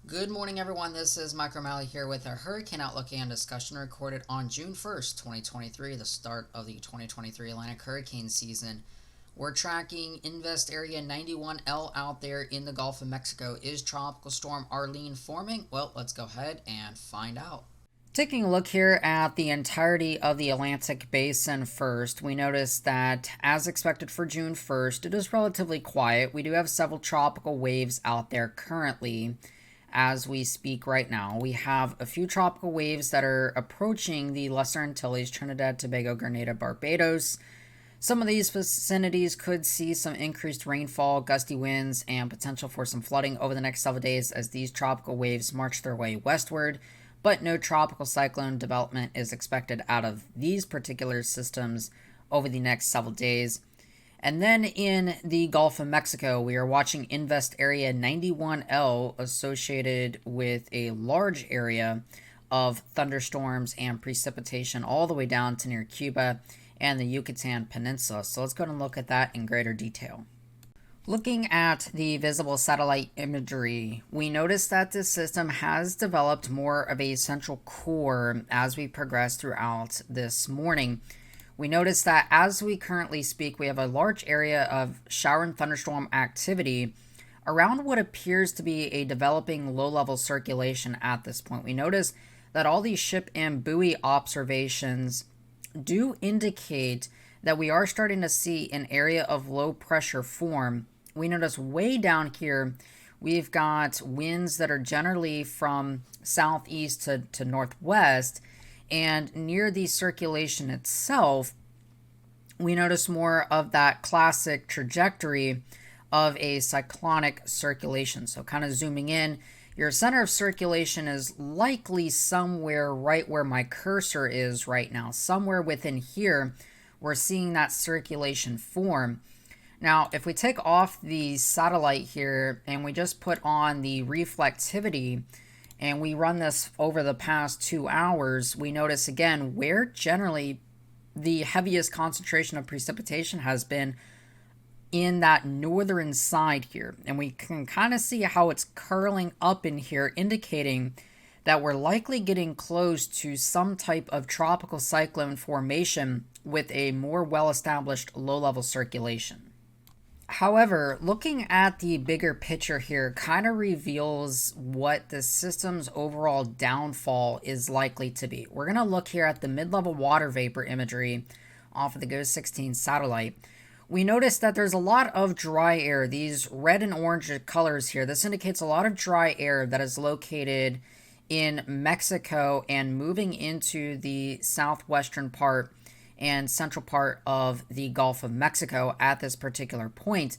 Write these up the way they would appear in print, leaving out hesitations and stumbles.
Good morning, everyone. This is Mike O'Malley here with a hurricane outlook and discussion recorded on June 1st, 2023, the start of the 2023 Atlantic hurricane season. We're tracking Invest Area 91L out there in the Gulf of Mexico. Is Tropical Storm Arlene forming? Well, let's go ahead and find out. Taking a look here at the entirety of the Atlantic Basin first, we notice that as expected for June 1st, it is relatively quiet. We do have several tropical waves out there currently as we speak right now. We have a few tropical waves that are approaching the Lesser Antilles, Trinidad, Tobago, Grenada, Barbados. Some of these vicinities could see some increased rainfall, gusty winds, and potential for some flooding over the next several days as these tropical waves march their way westward. But no tropical cyclone development is expected out of these particular systems over the next several days. And then in the Gulf of Mexico, we are watching Invest Area 91L associated with a large area of thunderstorms and precipitation all the way down to near Cuba and the Yucatan Peninsula. So let's go and look at that in greater detail. Looking at the visible satellite imagery, we notice that this system has developed more of a central core as we progress throughout this morning. We notice that as we currently speak, we have a large area of shower and thunderstorm activity around what appears to be a developing low-level circulation at this point. We notice that all these ship and buoy observations do indicate that we are starting to see an area of low pressure form. We notice way down here, we've got winds that are generally from southeast to northwest, and near the circulation itself, we notice more of that classic trajectory of a cyclonic circulation. So kind of zooming in, your center of circulation is likely somewhere right where my cursor is right now. Somewhere within here, we're seeing that circulation form. Now, if we take off the satellite here and we just put on the reflectivity and we run this over the past 2 hours, we notice again where generally the heaviest concentration of precipitation has been in that northern side here. And we can kind of see how it's curling up in here, indicating that we're likely getting close to some type of tropical cyclone formation with a more well-established low-level circulation. However, looking at the bigger picture here kind of reveals what the system's overall downfall is likely to be. We're going to look here at the mid-level water vapor imagery off of the GOES 16 satellite. We notice that there's a lot of dry air, these red and orange colors here. This indicates a lot of dry air that is located in Mexico and moving into the southwestern part and central part of the Gulf of Mexico at this particular point.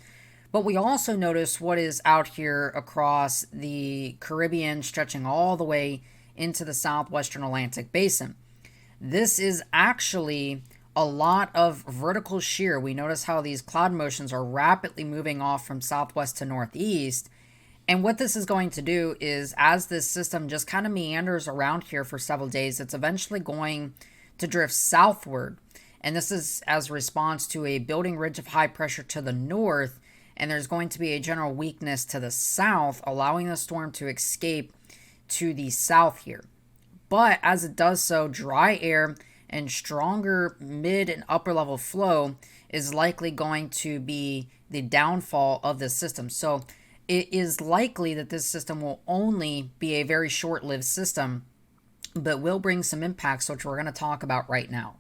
But we also notice what is out here across the Caribbean, stretching all the way into the southwestern Atlantic Basin. This is actually a lot of vertical shear. We notice how these cloud motions are rapidly moving off from southwest to northeast. And what this is going to do is, as this system just kind of meanders around here for several days, it's eventually going to drift southward. And this is as a response to a building ridge of high pressure to the north, and there's going to be a general weakness to the south, allowing the storm to escape to the south here. But as it does so, dry air and stronger mid and upper level flow is likely going to be the downfall of this system. So it is likely that this system will only be a very short-lived system, but will bring some impacts, which we're going to talk about right now.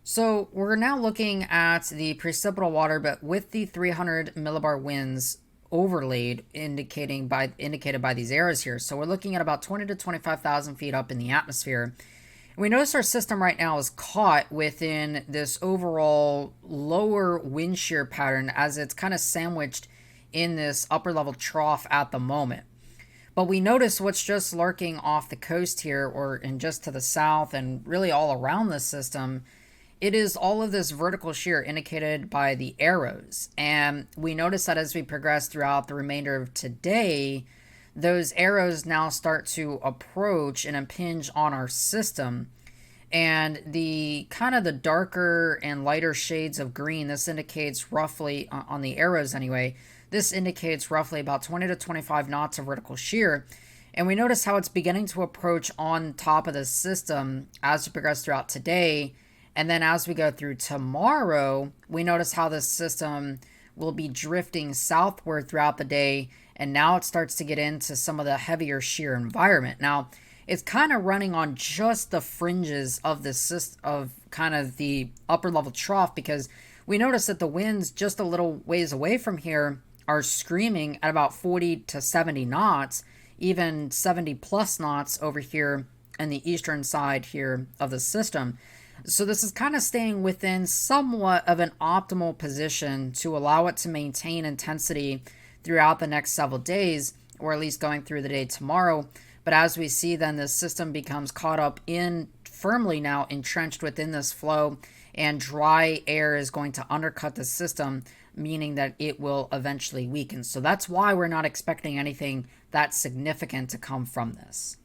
So we're now looking at the precipitable water, but with the 300 millibar winds overlaid, indicated by these arrows here. So we're looking at about 20 to 25,000 feet up in the atmosphere. And we notice our system right now is caught within this overall lower wind shear pattern as it's kind of sandwiched in this upper level trough at the moment. But we notice what's just lurking off the coast here, or in just to the south and really all around the system. It is all of this vertical shear indicated by the arrows. And we notice that as we progress throughout the remainder of today, those arrows now start to approach and impinge on our system. And the kind of the darker and lighter shades of green, this indicates roughly, on the arrows anyway, this indicates roughly about 20 to 25 knots of vertical shear. And we notice how it's beginning to approach on top of the system as we progress throughout today. And then as we go through tomorrow, we notice how this system will be drifting southward throughout the day. And now it starts to get into some of the heavier shear environment. Now, it's kind of running on just the fringes of the system, of kind of the upper level trough, because we notice that the winds just a little ways away from here are screaming at about 40 to 70 knots, even 70 plus knots over here in the eastern side here of the system. So this is kind of staying within somewhat of an optimal position to allow it to maintain intensity throughout the next several days, or at least going through the day tomorrow. But as we see, then this system becomes caught up in, firmly now entrenched within this flow, and dry air is going to undercut the system, meaning that it will eventually weaken. So that's why we're not expecting anything that significant to come from this.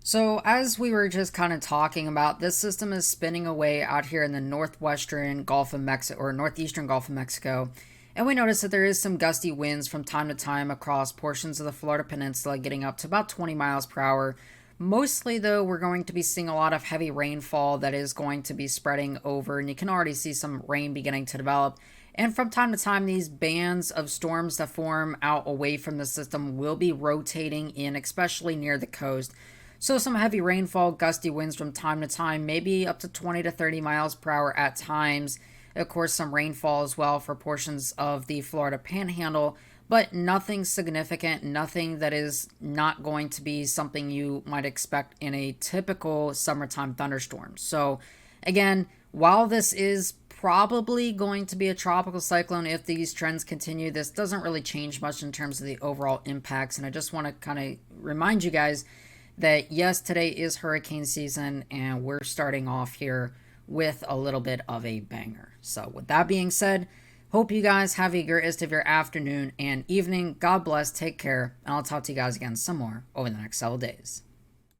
So as we were just kind of talking about, this system is spinning away out here in the northwestern Gulf of Mexico, or northeastern Gulf of Mexico. And we notice that there is some gusty winds from time to time across portions of the Florida Peninsula, getting up to about 20 miles per hour. Mostly, though, we're going to be seeing a lot of heavy rainfall that is going to be spreading over, and you can already see some rain beginning to develop. And from time to time, these bands of storms that form out away from the system will be rotating in, especially near the coast. So some heavy rainfall, gusty winds from time to time, maybe up to 20 to 30 miles per hour at times. Of course, some rainfall as well for portions of the Florida Panhandle, but nothing significant, nothing that is not going to be something you might expect in a typical summertime thunderstorm. So again, while this is probably going to be a tropical cyclone if these trends continue, this doesn't really change much in terms of the overall impacts. And I just want to kind of remind you guys that yes, today is hurricane season, and we're starting off here with a little bit of a banger. So with that being said, hope you guys have a great rest of your afternoon and evening. God bless, take care, and I'll talk to you guys again some more over the next several days.